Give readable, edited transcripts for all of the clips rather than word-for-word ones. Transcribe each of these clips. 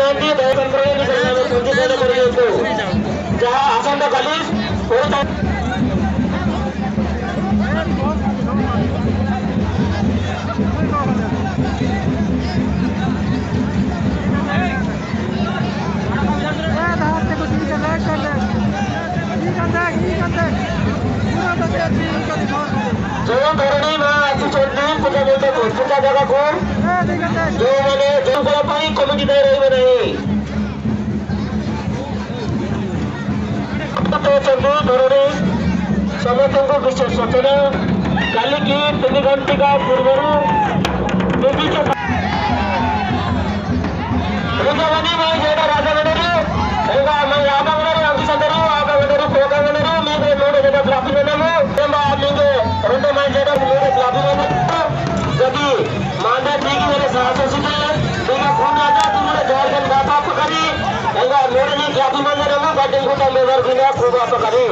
କରୁନାହାନ୍ତି ଦୟା କରିବାକୁ ଯାହା ଆସନ୍ତା କାଲି जो धरणी माँ आसुच्चନ୍ତି पूजा पूजा जगह जो मैंने जो कमिटी दायी रही नहीं धरणी समस्त को विशेष सूचना काली की 3 घंटिका पूर्व राजमंडली जदि मांदा ठीक मेरे साहस फोन आता तुम्हारे झारखंड बापा पकड़ी मेरे लिए क्लाबी मंदिर गड्ढे को मेवर बिना खूब पकड़ी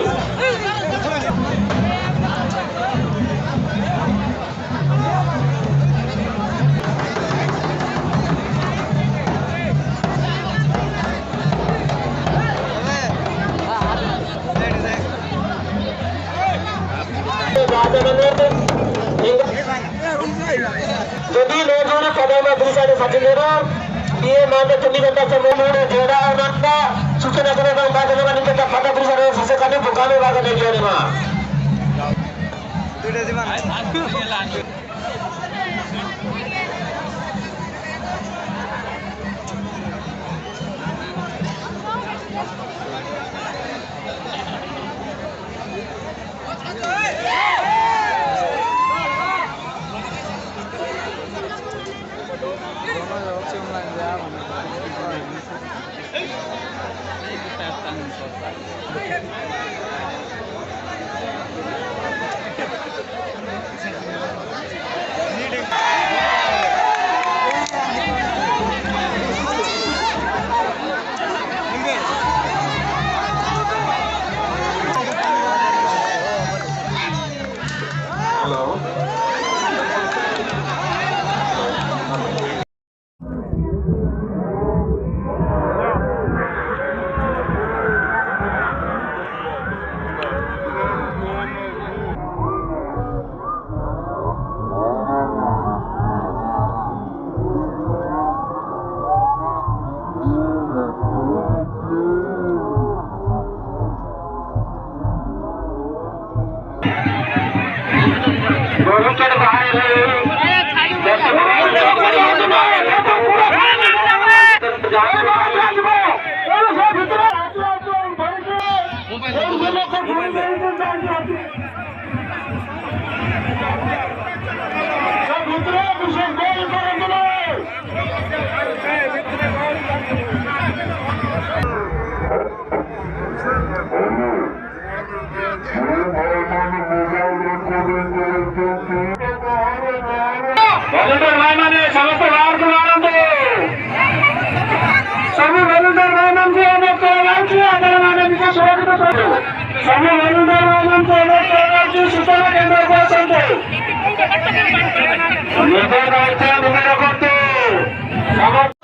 যদি লোকজন কদমে দুইসাইডে সাজিয়ে দিয়ে মাঝে 3 ঘন্টা সময় মোড়ে জোড়া নাটটা সূচনা করে এবং বাজারে বাণিজ্য ফাটা পরিবারের শাসকানে বোকামে বাগানে গিয়ে মা দুইটা দিবা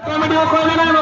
कमिटी